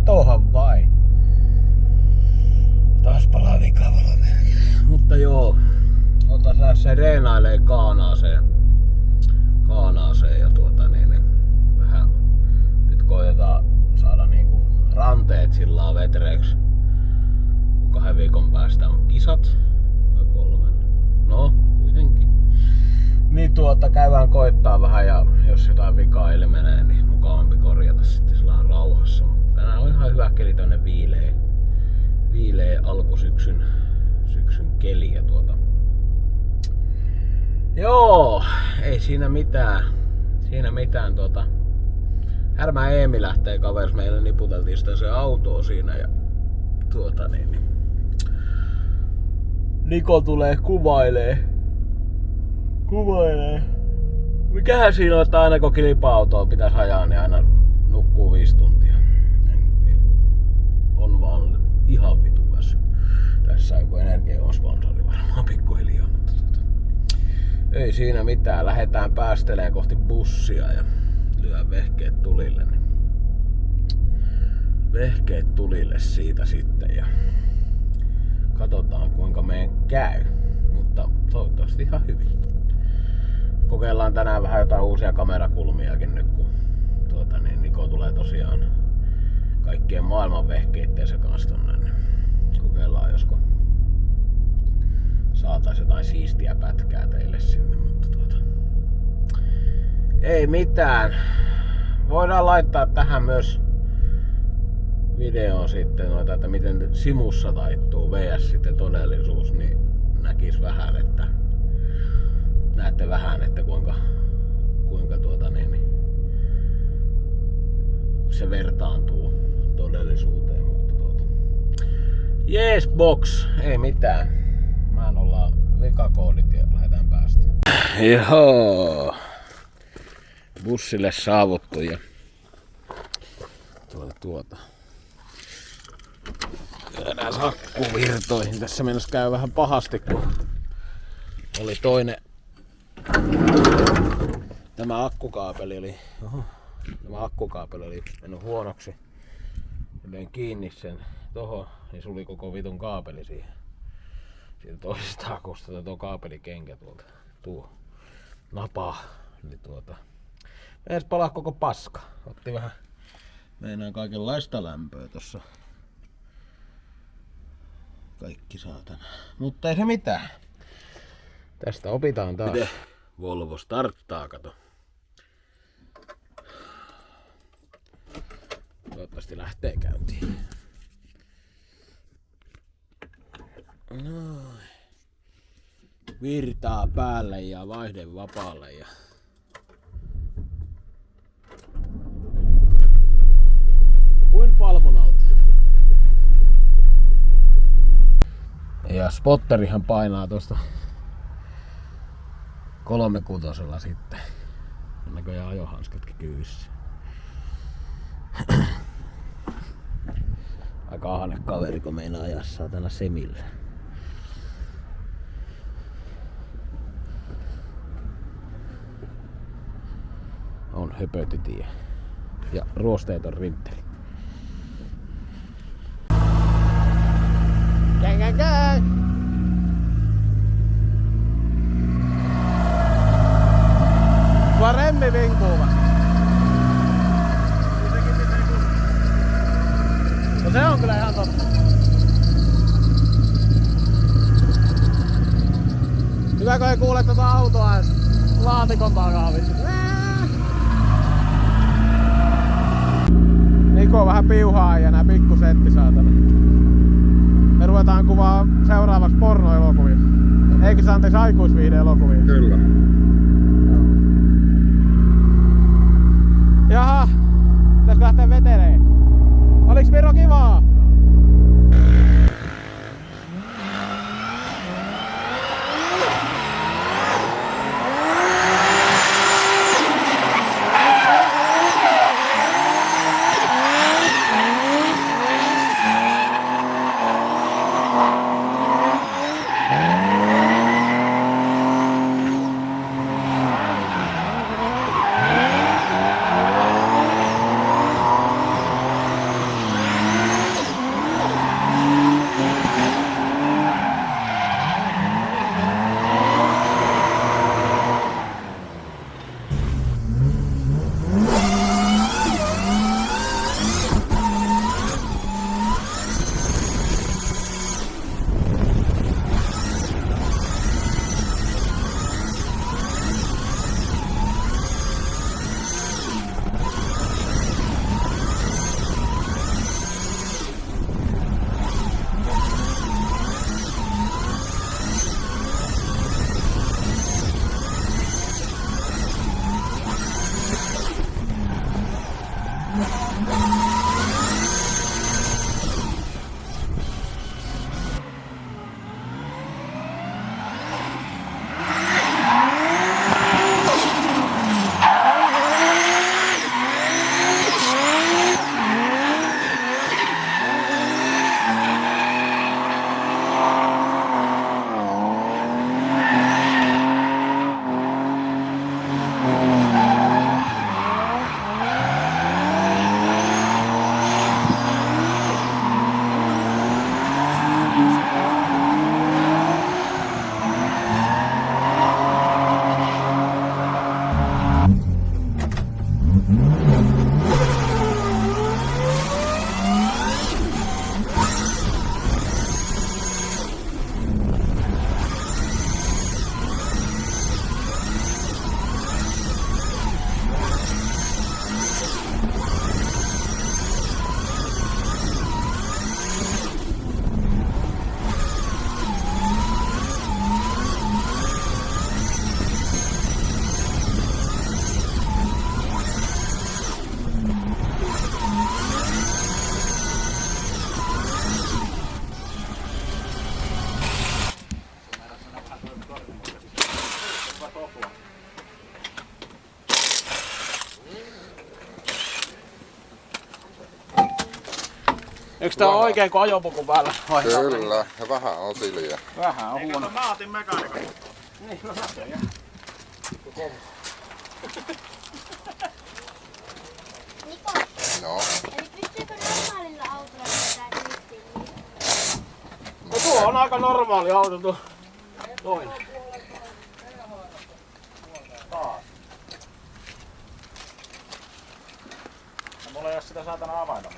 katohan vai. Taas palaa vikavalla merkille. Mutta joo, otas lähdössä reenailee Kaanaaseen ja vähän nyt koitetaan saada niinku ranteet sillä vetreeksi. 2 viikon päästä on kisat. Vai 3. No, kuitenkin. Niin käydään koittaa vähän ja jos jotain vikaa ilmenee, niin mukavampi korjata sitten sillä rauhassa. Mutta tänään on ihan hyvä keli, tonne viileä alkusyksyn keli ja Joo, ei siinä mitään. Härmä Eemi lähtee kaveris, meille niputeltiin sitä se autoa siinä ja Niko tulee kuvailee. Mikähän siinä on, että aina kun kilpa-autoa pitäisi ajaa, niin aina nukkuu 5 tuntia. On vaan ihan vitu väsy. Tässä joku Energia on sponsori varmaan pikkuhiljaa, mutta ei siinä mitään. Lähdetään päästelemään kohti bussia ja lyö vehkeet tulille. Vehkeet tulille siitä sitten ja katsotaan kuinka meidän käy. Mutta toivottavasti ihan hyvin. Kokeillaan tänään vähän jotain uusia kamerakulmiakin nyt, kun Niko tulee tosiaan kaikkien maailman vehkeitteensä kanssa tonne. Niin kokeillaan, josko saatais jotain siistiä pätkää teille sinne, mutta ei mitään. Voidaan laittaa tähän myös videoon sitten että miten simussa taittuu vs sitten todellisuus, niin näkis vähän, että näette vähän, että kuinka se vertaantuu todellisuuteen, mutta jees box, ei mitään. Mä en olla vikakoodit ja lähdetään päästä. Joo. Bussille saavuttu ja Jäädään akkuvirtoihin. Tässä mennessä käy vähän pahasti, kun oli toinen. Tämä akkukaapeli oli mennyt huonoksi. Löin kiinni sen tohon, niin suli koko vitun kaapeli siihen. Siitä toisesta akusta tuo kaapelikenkä tuo napaa. Eli edes palaa koko paska. Otti vähän meinaan kaikenlaista lämpöä tossa. Kaikki saatana. Mutta ei se mitään. Tästä opitaan taas. Miten Volvo starttaa, kato. Toivottavasti lähtee käyntiin. Noin. Virtaa päälle ja vaihde vapaalle ja kuin palmon alta. Ja spotterihan painaa tosta 3/6 sitten. On näköjään ajohanskatkin kyyssä. Aika ahne kaveri, kun meinaa ajaa saatana semillä. On höpötitie. Ja ruosteeton rintteli. Käy! Tuo remmi vinkuu vasta. No se on kyllä ihan totta. Hyvä kun ei kuule tätä autoa edes laatikon takaa vittu. Niko on vähän piuhaa ja nää pikkusetti saatana. Me ruvetaan kuvaa seuraavaksi pornoelokuvia. Eikö se anteeksi aikuisviihde-elokuvia? Kyllä. Jaha, pitäisikö lähteä veteleen? Oliks Miro kivaa? Eiks tää oikein kun ajopuku päällä? Kyllä, ja vähän on siliä. Vähän on huono. Mä otin mekaanikon. Niin, no näköjään. Niko, No. eli pystyykö normaalilla autolla tätä driftiin? No tuo on aika normaali auto tuo. Toinen. Mulla ei oo sitä saatana avainta.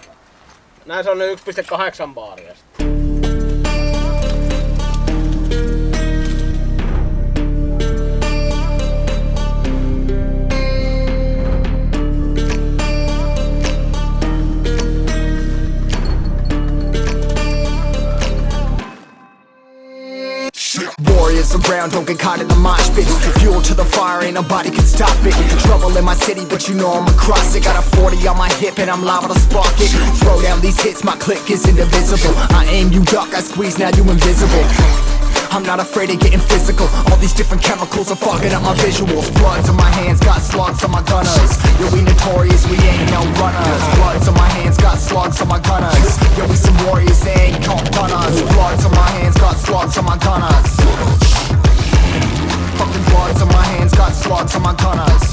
Näissä on 1,8 baaria. Warriors around, don't get caught in the mosh pit. Fuel to the fire, ain't nobody can stop it. Trouble in my city, but you know I'm across it. Got a 40 on my hip and I'm liable to spark it. Throw down these hits, my click is indivisible. I aim, you duck, I squeeze, now you invisible. I'm not afraid of getting physical. All these different chemicals are fogging up my visuals. Bloods on my hands, got slugs on my gunners. Yo, we notorious, we ain't no runners. Bloods on my hands, got slugs on my gunners. Yo, we some warriors, they ain't can't run us. Bloods on my hands, got slugs on my gunners. Fucking bloods on my hands, got slugs on my gunners.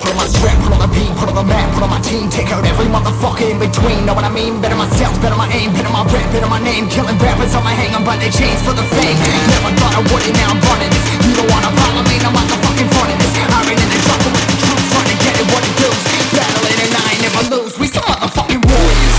Put on my strap, put on the beat, put on the map, put on my team. Take out every motherfucker in between. Know what I mean? Better myself, better my aim, better my rap, better my name. Killing rappers on my hang on by their chains for the fame. Never thought I would it, now I'm running this. You don't wanna follow me, I'm out the fucking front of this. I ran in the jungle with the troops, trying to get it what it does. Battling and I ain't never lose. We some motherfucking warriors.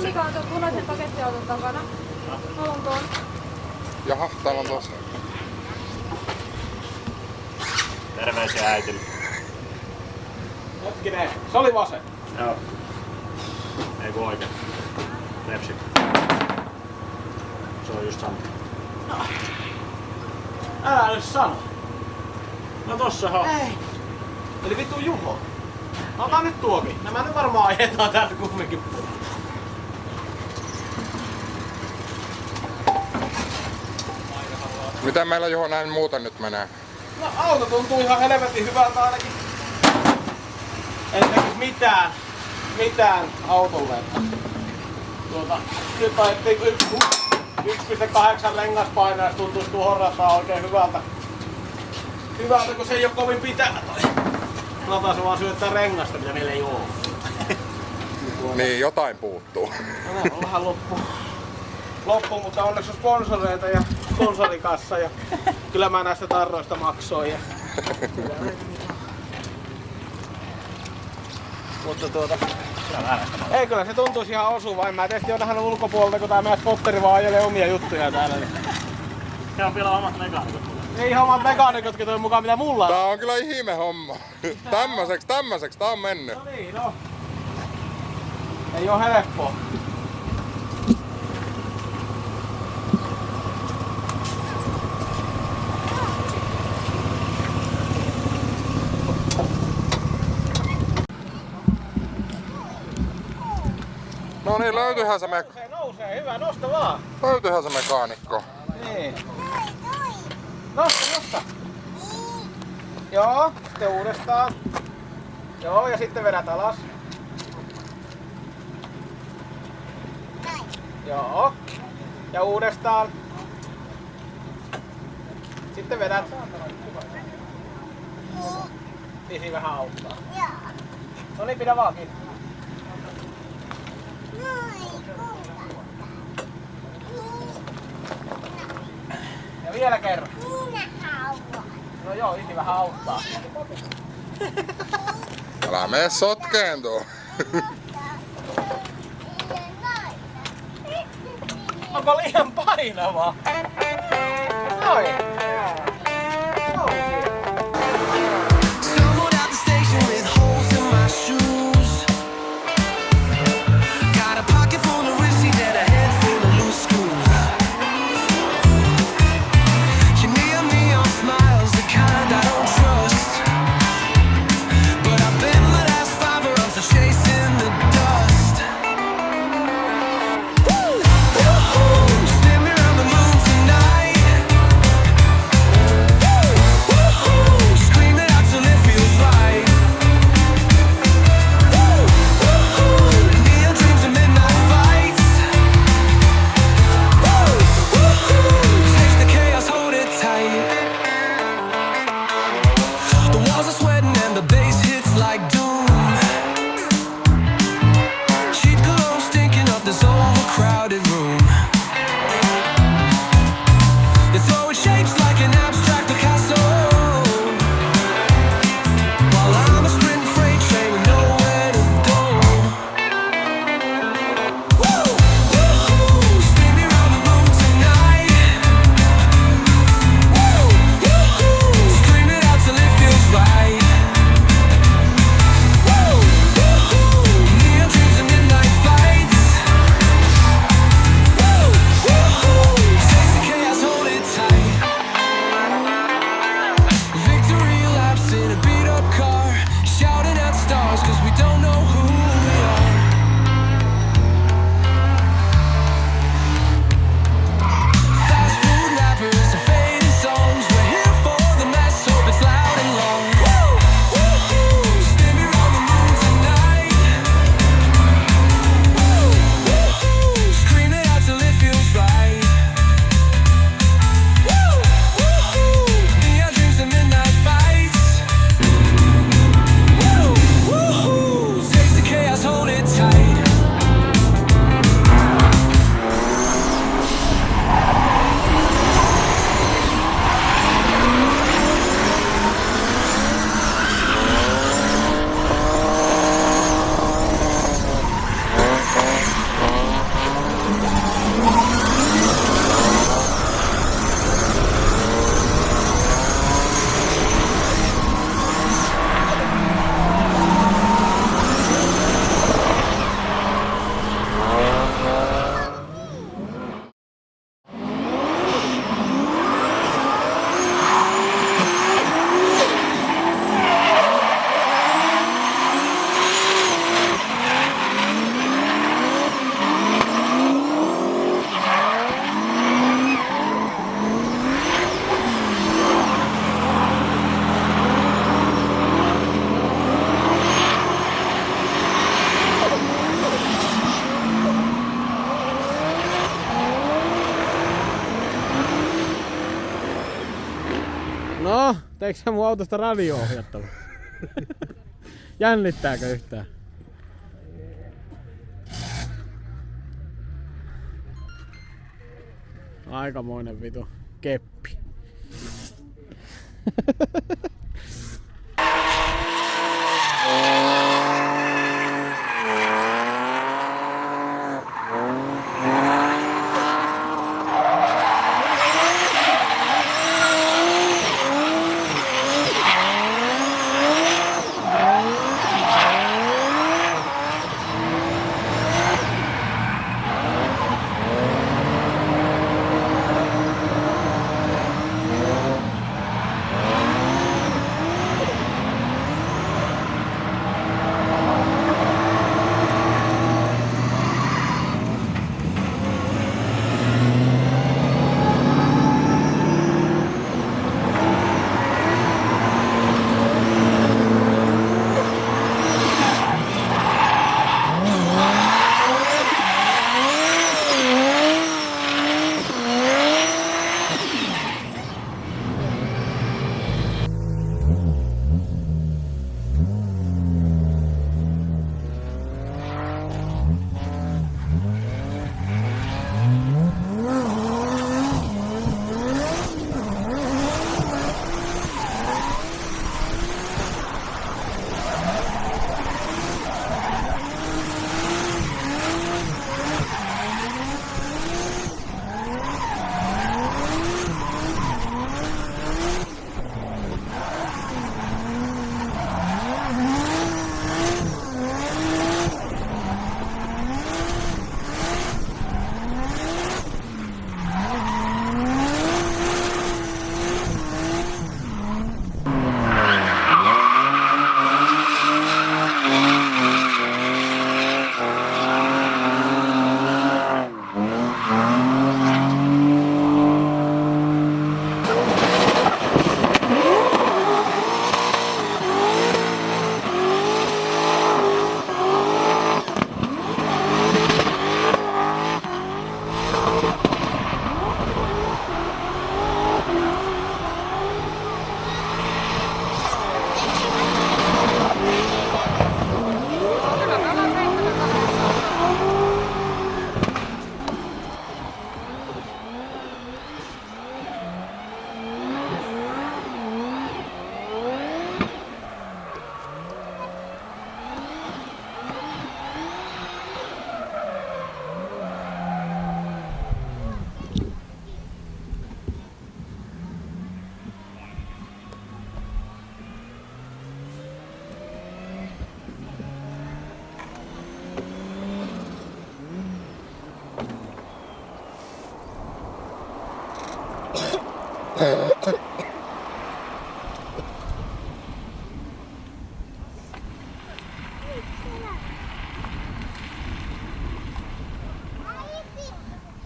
Mikä on tuon punaisen pakettiauton takana? Haluan tuon. Jaha, täällä on tossa. Terveisiä äitille. Hetkinen, se oli vasen. Joo. Ei kun oikein. Lepsi. Se on just sama. Älä nyt sano. No tossahan. Ei. Eli vittu Juho. No ota nyt tuokin. Nämä nyt varmaan ajetaan täältä kumminkin. Mitä meillä Juho näin muuten nyt menee? No auto tuntuu ihan helvetin hyvältä ainakin. En tekis mitään autolle. Nyt ajettiin 1,8 lengaspainoa, tuntuisi tuohon rataan oikein hyvältä. Hyvältä, kun se ei oo kovin pitää toi. Lataa se vaan syöttää rengasta, mitä meillä ei oo. Niin, jotain puuttuu. No on vähän loppu, mutta onneksi on sponsoreita ja sponsorikassa ja kyllä mä näistä tarroista maksoin. Mutta ei kyllä se tuntuisi ihan osuva. En mä tietysti ole nähnyt ulkopuolelta, kun tää meidän spotteri vaan ajelee omia juttuja täällä. Se on vielä omat mekaanikot. Ei ihan omat mekaanikotkin toi mukaan mitä mulla on. Tää on kyllä ihme homma. Tämmöseks tää on mennyt. No niin, no. Ei oo helppoa. No niin, löytyyhän se Nousee, hyvä, nosta vaan. löytyyhän se mekaanikko. Niin. Nosta. Joo, sitten uudestaan. Joo, ja sitten vedät alas. Joo. Ja uudestaan. Sitten vedät. Isi vähän auttaa. No niin, pidä vaan kiinni. Ja vielä kerran. No joo, isi vähän auttaa. Älä mene sotkeen tuo. Onko liian painavaa? Noin. Stumbled out the station with holes in my shoes. Got a pocket full of receipts and a head full of loose screws. Your neon smiles, the kind I don't trust. But I bet my last five are off to chasing the dust. Woo! Spin me around the moon tonight. Eikö sä mun autosta radio-ohjattava? Jännittääkö yhtään? Aikamoinen vitu keppi.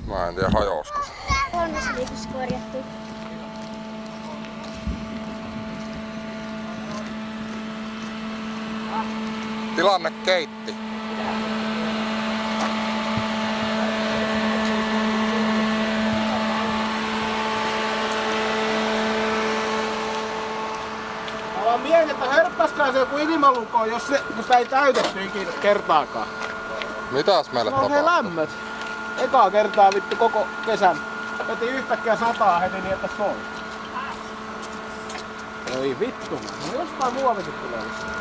Mä en tiedä hajosko. Kolmessa viikossa korjattu. Tilanne keitti. Mä vaan mietin, että hörppäskää se joku ilmaluko, jos sitä ei täytetty ikinä kertaakaan. Mitäs meille No se tapahtuu? lämmöt. Ekaa kertaa vittu koko kesän. Veti yhtäkkiä 100 heti niin, että soi. Oi vittu. No jostain muovikin tulee lisää.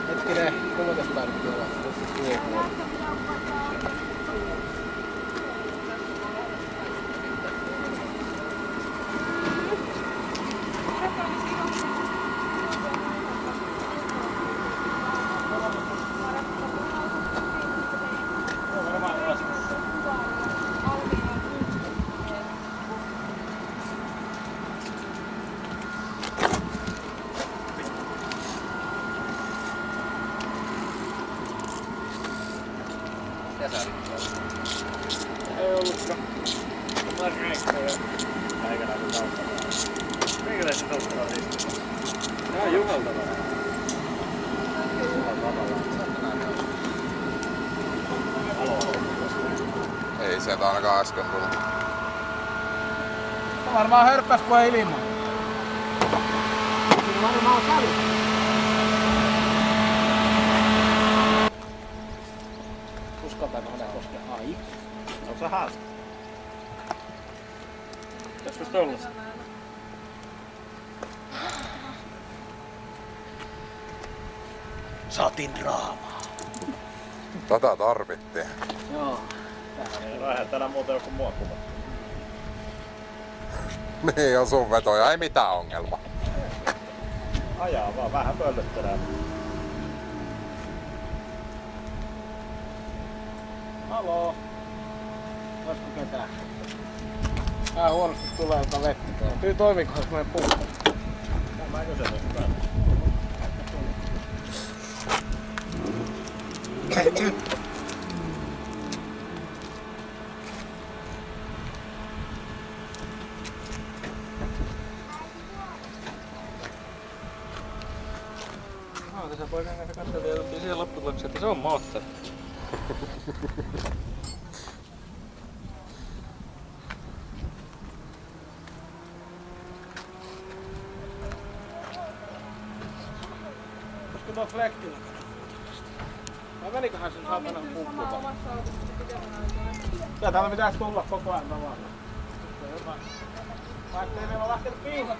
Hetkinen, kuinka tästä tarvitsee olla? Tässä tuo. Kesällä. Nää on Juhalta vähän. Ei sieltä ainakaan äsken tullut. Varmaan hörppäs kun ei ilman. Varmaan kävi. Uskaltaako hänä koskea? Ai. Onko sä haasta? Joskus tollassa? Saatiin draamaa. Tätä tarvittiin. Joo. No eihän täällä muuta joku mua kuva. Niin on sun vetoja, ei mitään ongelma. Ajaa vaan, vähän pöllöttelee. Haloo. Olisiko ketään? Tää huonosti tulee jotain vettä. Toimiiko semmonen puukko? Mä en kysellä sitä päällä. Tässä poikan kanssa katseltiin ja tultiin siihen lopputulokseen, että se on moottori. Olisiko tuo flektillä vai meniköhän sen saatana puukkupa? Täällä pitäis tulla koko ajan tavallaan. Vaikka ei meillä lähtenyt piisat.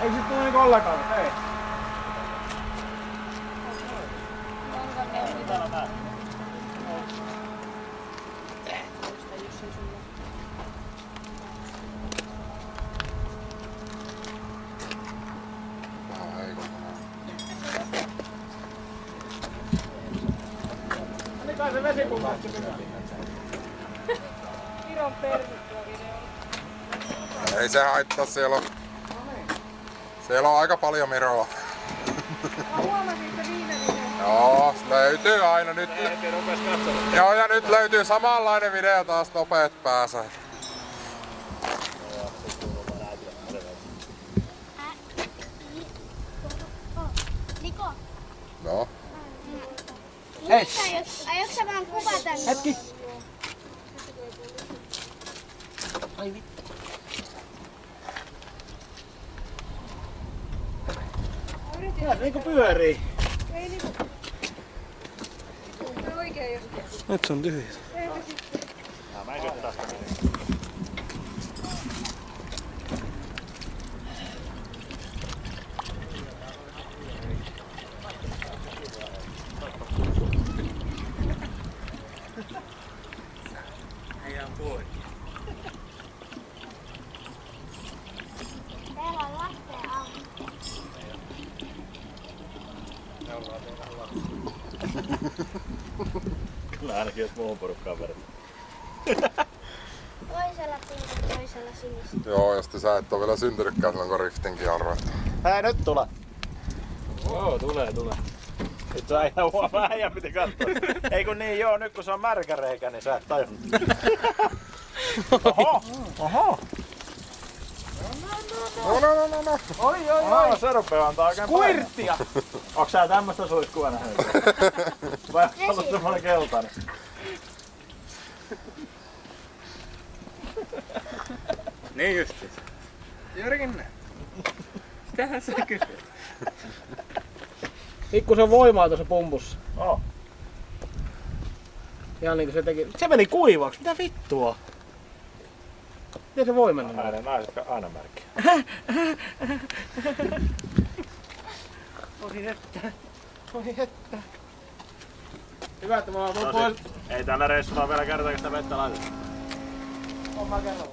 Ei sit tuu niinku ollenkaan, hei. Vähän heikompana. Niin kai se vesipulkasti pitää. Viron permittyä video. Ei se haittaa, siellä on aika paljon Miroa. Mä huomasin, että viime video. Joo, löytyy aina nyt. Heti rupes katsomaan. Joo, ja nyt löytyy samanlainen video taas nopeet päässä. Niko. No. Hei. Aiotko sä vaan kuvata? Hetki. Ai vittu. Kyllä se niinku pyörii. Ei niinku. Se on oikein jos. Nyt se on tyhjä. Mä en syötä tästä. Täällä on lasten auto. Kyllä ainakin jos muuhun porukkaan verran. Toisella pinta, toisella sinistä. Joo, ja sitten sä et oo vielä syntynytkään silloin kun riftinkin arvoit. Hei nyt tule! Joo, tulee. Nyt sä ihan huomaa, äijä piti katsoa. Ei kun niin joo, nyt kun se on märkä reikä, niin sä et tajunnut. Oho! Oho! No. Oi! Se rupeaa antaa oikein Kuirttia! Onks sä tämmöstä suihkua nähnyt? Vai onks ollut semmonen keltainen? Niin justiin. Jyrkinne. Tähän sä kysyt. Pikkusen voimaa tuossa pumpussa. Oh. Ihan niinku se teki. Se meni kuivaksi. Mitä vittua? Miten se voi mennä? Näiden naiset aina märkiä. Oi että. Hyvä, että mä oon No pois. ei tällä reissulla vielä kertaakaan sitä vettä laiteta. On mä kerran.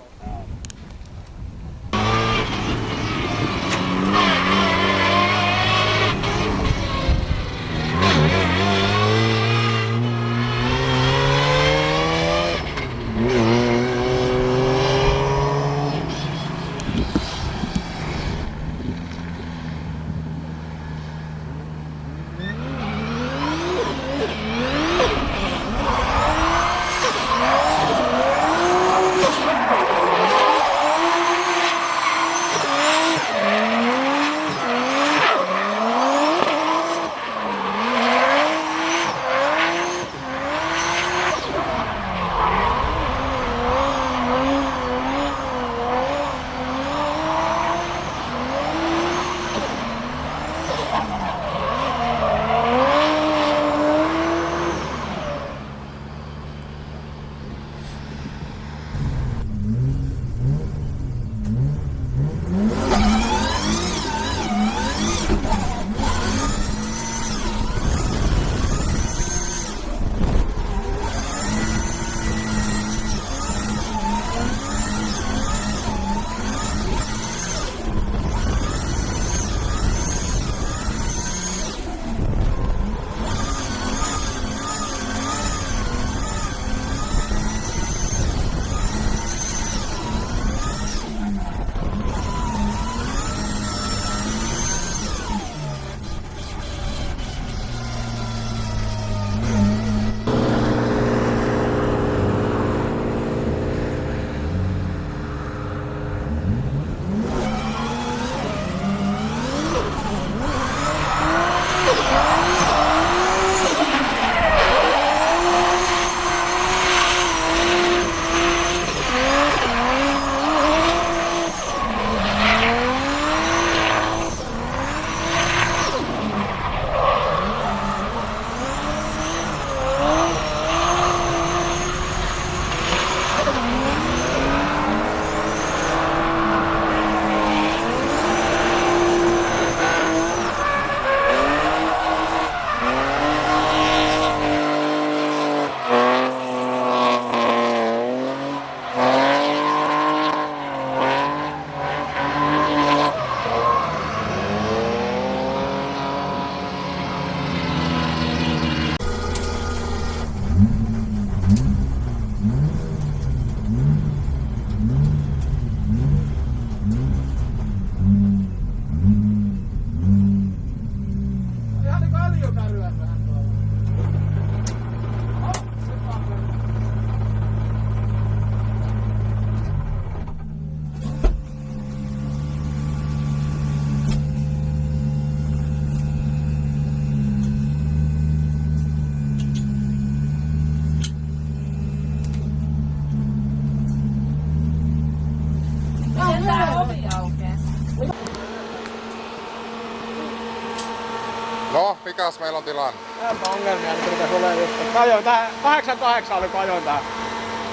No, mikäs meillä on tilanne? Lämpöongelmia nyt rupes olemaan just. Ajoin tää 88 oli kun ajoin tää.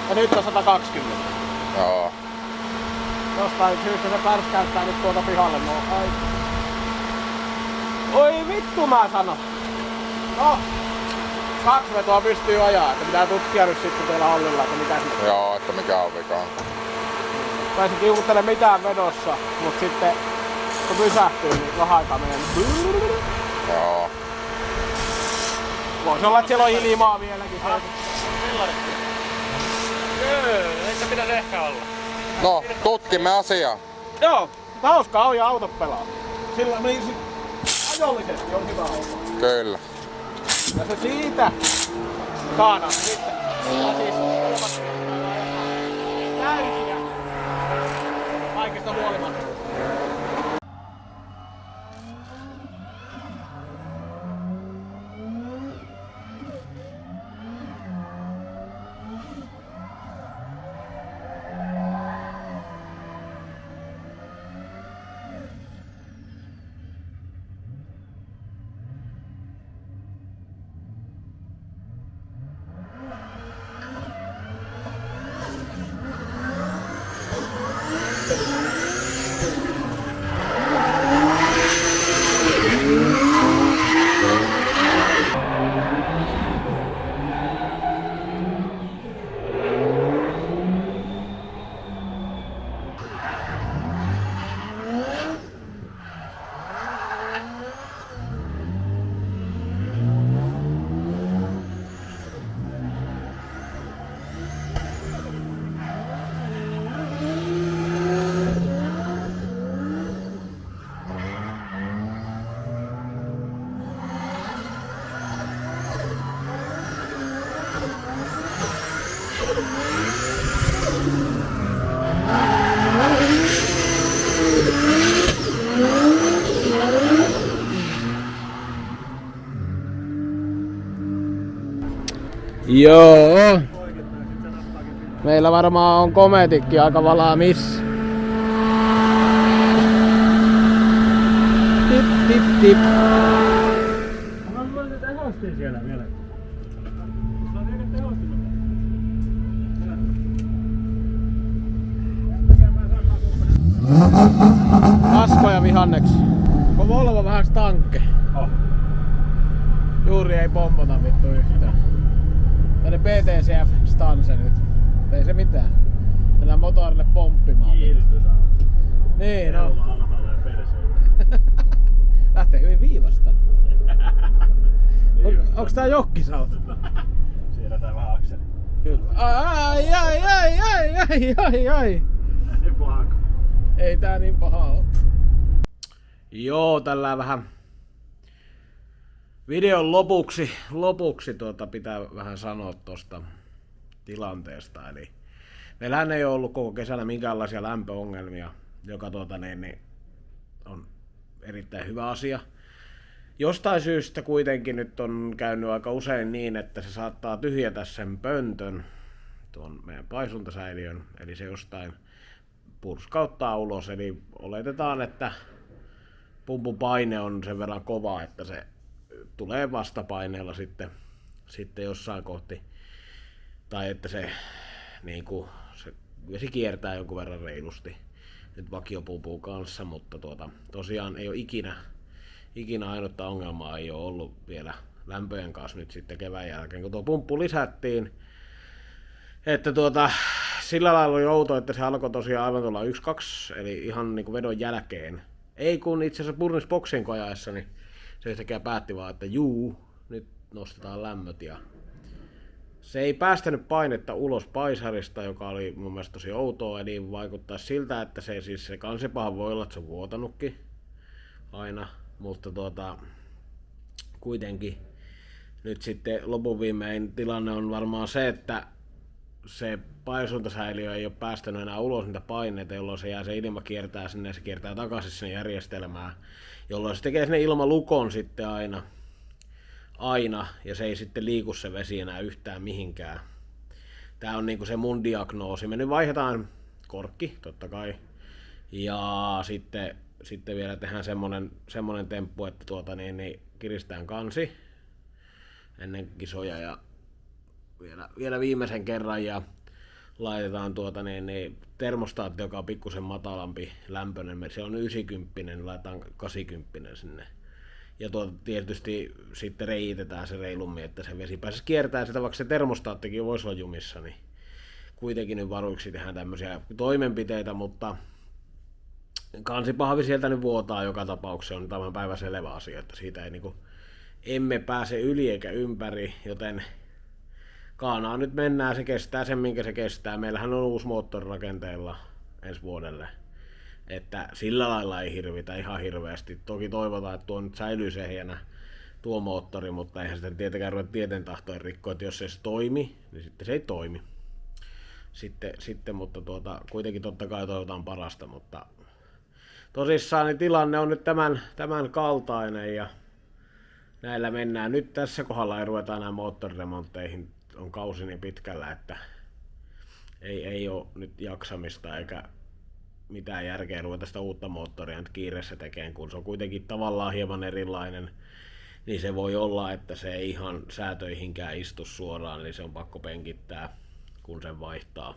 Ja nyt on 120. Joo. Jostain syystä se pärskäyttää nyt tuota pihalle. No ai. Oi vittu mä sanon. No. 2 vetoa pystyy ajaa, että pitää tutkia nyt sitten tuolla hollilla, että mitä sitten. Joo, että mikä on vika. Pääsin kiukuttele mitään vedossa, mut sitten kun pysähtyy, niin vähän aikaa menee. Joo. Voisi olla, että siellä on ilmaa vieläkin. Ei se pitäisi ehkä olla. No, tutkimme asiaa. Joo, hauskaa on ja autot pelaa. Sillä niin ajollisesti on hyvä auto. Kyllä. Ja se siitä kaanaa sitten. Ja siis täysiä. Kaikista huolimatta. Joo. Meillä varmaan on kometikki aika valmis. Tip tip tip. Kaskoja vihanneksi. Onko Volvo vähän stankke? Juuri ei pompota vittu yhtään. Tänne BTCF stanse nyt. Ei se mitään. Mennään motorille pomppimaan. Niin no. Lähtee hyvin viivasta. Onks tää jokkisauto? Siirretään vähän akseli. Kyllä. Ai. Niin paha. Ei tää niin paha oo. Joo, tällä vähän videon lopuksi pitää vähän sanoa tosta tilanteesta. Eli meillähän ei ole ollut koko kesänä minkäänlaisia lämpöongelmia, joka on erittäin hyvä asia. Jostain syystä kuitenkin nyt on käynyt aika usein niin, että se saattaa tyhjätä sen pöntön, tuon meidän paisuntasäiliön, eli se jostain purskauttaa ulos. Eli oletetaan, että pumpun paine on sen verran kova, että se tulee vastapaineella sitten jossain kohti. Tai että se vesi kiertää jonkun verran reilusti nyt vakiopumpun kanssa, mutta tosiaan ei ole ikinä ainutta ongelmaa ei ole ollut vielä lämpöjen kanssa nyt sitten kevään jälkeen, kun tuo pumppu lisättiin. Että sillä lailla oli outo, että se alkoi tosiaan aivan tuolla 1-2, eli ihan niin kuin vedon jälkeen. Ei kun itse asiassa Burnis Boxin kojaessa, niin se yhtäkkiä päätti vaan, että nyt nostetaan lämmöt. Ja se ei päästänyt painetta ulos paisarista, joka oli mun mielestä tosi outoa, eli vaikuttaa siltä, että se kansipahan voi olla, että se on vuotanutkin aina, mutta kuitenkin nyt sitten lopun viimein tilanne on varmaan se, että se paisuntasäiliö ei ole päästänyt enää ulos niitä paineita, jolloin se ilma kiertää sinne ja se kiertää takaisin sinne järjestelmään, jolloin se tekee sinne ilmalukon sitten aina ja se ei sitten liiku se vesi enää yhtään mihinkään. Tää on niinku se mun diagnoosi. Me nyt vaihdetaan korkki, totta kai, ja sitten sitten vielä tehdään semmonen temppu, että kiristään kansi ennen kisoja ja vielä viimeisen kerran ja laitetaan termostaatti, joka on pikkusen matalampi lämpöinen. Se on 90, niin laitetaan 80 sinne. Ja tietysti sitten reiitetään se reilummin, että se vesi pääsisi kiertämään sitä, vaikka se termostaattikin voisi olla jumissa, niin kuitenkin nyt varuiksi tehdään tämmöisiä toimenpiteitä, mutta kansipahvi sieltä nyt vuotaa joka tapauksessa, on tämän päivän selvä asia, että siitä ei emme pääse yli eikä ympäri, joten kaanaan nyt mennään, se kestää sen minkä se kestää. Meillähän on uusi moottori rakenteella ensi vuodelle, että sillä lailla ei hirvitä ihan hirveästi. Toki toivotaan, että tuo nyt säilyy ehjänä tuo moottori, mutta eihän sitä tietenkään ruveta tieten tahtoen rikkoa, että jos se toimi, niin sitten se ei toimi. Sitten mutta kuitenkin totta kai toivotaan parasta, mutta tosissaan niin tilanne on nyt tämän kaltainen ja näillä mennään. Nyt tässä kohdalla ei ruveta enää moottoriremontteihin, on kausi niin pitkällä, että ei ole nyt jaksamista eikä mitään järkeä ruveta sitä uutta moottoria nyt kiireessä tekemään, kun se on kuitenkin tavallaan hieman erilainen, niin se voi olla, että se ei ihan säätöihinkään istu suoraan, eli se on pakko penkittää, kun sen vaihtaa.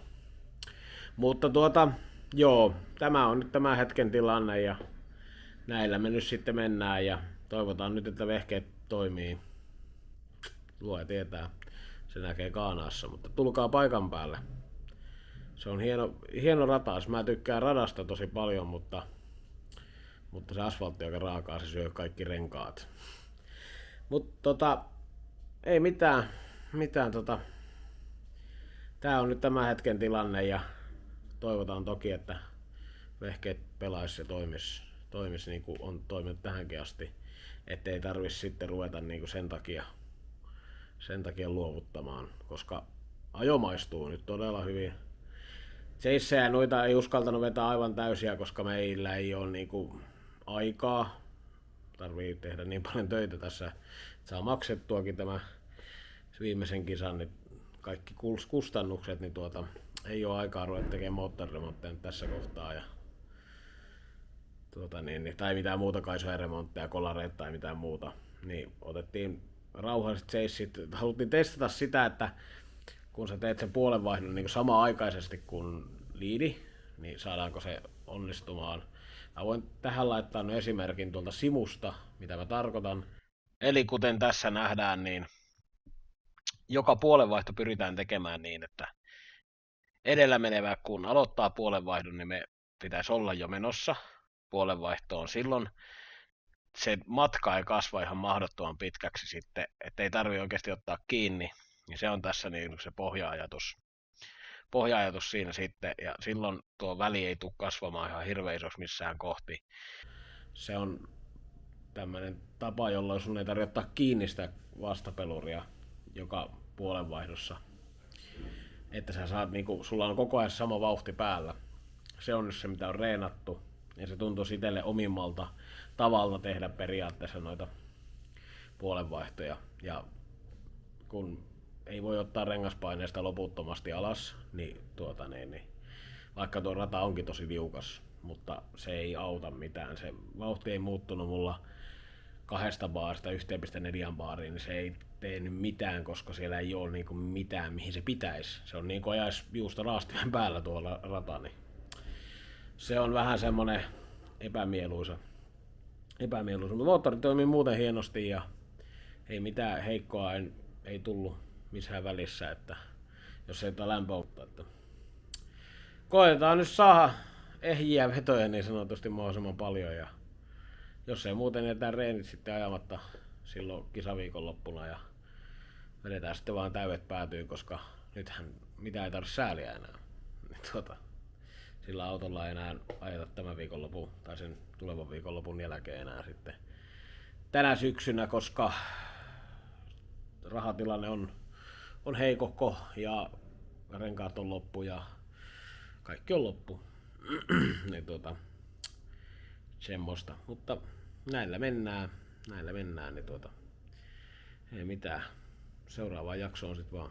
Mutta joo, tämä on nyt tämän hetken tilanne ja näillä me nyt sitten mennään ja toivotaan nyt, että vehkeet toimii. Luo tietää, se näkee Kaanaassa, mutta tulkaa paikan päälle. Se on hieno rataus. Mä tykkään radasta tosi paljon, mutta se asfaltti on aika raakaa, se syö kaikki renkaat. Mutta ei mitään. Tää on nyt tämän hetken tilanne ja toivotaan toki, että vehkeet pelaisi ja toimisi niin kuin on toiminut tähänkin asti. Ettei tarvitsisi sitten ruveta niin kuin sen takia luovuttamaan, koska ajo maistuu nyt todella hyvin. Seissejä noita ei uskaltanut vetää aivan täysiä, koska meillä ei ole niinku aikaa. Tarvii tehdä niin paljon töitä tässä, että saa maksettuakin tämä viimeisen kisan, niin kaikki kustannukset, niin ei ole aikaa ruveta tekemään moottoriremontteja tässä kohtaa. Ja, tai mitään muuta kaisoja remontteja, kolareita tai mitään muuta. Niin otettiin rauhalliset seissit. Haluttiin testata sitä, että kun sä teet sen puolenvaihdon niin sama aikaisesti kuin liidi, niin saadaanko se onnistumaan. Mä voin tähän laittaa nyt esimerkin tuolta simusta, mitä mä tarkoitan. Eli kuten tässä nähdään, niin joka puolenvaihto pyritään tekemään niin, että edellä menevä kun aloittaa puolenvaihdon, niin me pitäisi olla jo menossa puolenvaihtoon. Silloin se matka ei kasva ihan mahdottoman pitkäksi sitten, ettei tarvitse oikeasti ottaa kiinni. Ja se on tässä niin se pohja-ajatus siinä sitten, ja silloin tuo väli ei tule kasvamaan ihan hirveän isoksi missään kohti. Se on tämmöinen tapa, jolloin sun ei tarvitse ottaa kiinni sitä vastapeluria joka puolenvaihdossa. Että sä saat, sulla on koko ajan sama vauhti päällä. Se on nyt se, mitä on reenattu, ja se tuntuu itselle omimmalta tavalla tehdä periaatteessa noita puolenvaihtoja. Ja kun ei voi ottaa rengaspaineesta loputtomasti alas, niin, vaikka tuo rata onkin tosi liukas, mutta se ei auta mitään. Se vauhti ei muuttunut mulla 2 baarista 1,4 baariin, niin se ei tee mitään, koska siellä ei ole niinku mitään, mihin se pitäisi. Se on niin kuin ajaisi juusta raastimen päällä tuolla rata, niin se on vähän semmonen epämieluisa. Moottori toimii muuten hienosti ja ei mitään heikkoa ei tullut missään välissä, että jos ei tuo lämpö ottaa. Että koetetaan nyt saada ehjiä vetoja niin sanotusti mahdollisimman paljon ja jos ei muuten jätetään reenit sitten ajamatta silloin kisaviikonloppuna ja vedetään sitten vaan täydet päätyy, koska nythän mitä ei tarvitse sääliä enää. Sillä autolla ei enää ajeta tämän viikonlopun tai sen tulevan viikonlopun jälkeen enää sitten tänä syksynä, koska rahatilanne on heikokko ja renkaat on loppu ja kaikki on loppu. niin semmoista. Mutta näillä mennään, niin ei mitään. Seuraava jakso on sitten vaan